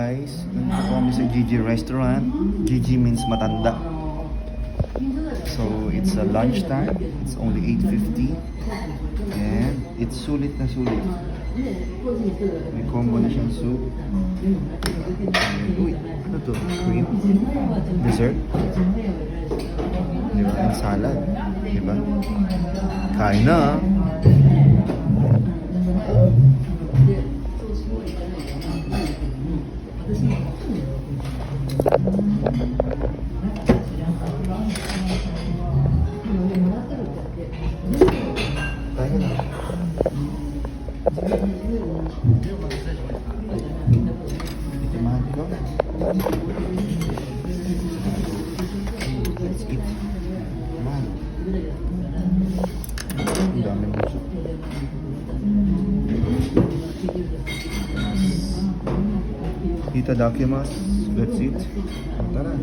guys, nandito kami sa Gigi restaurant. Gigi means matanda. So it's a lunchtime. It's only 8:50 and it's sulit na sulit. May combo na siyang soup. And, uy, ano to? Cream? Dessert? Diba? And salad. Diba? Kain na! Kain na. Itimahan ko. Let's eat. Itimahan. Ang daming gusto. Itadakimasu. Let's eat. Tara.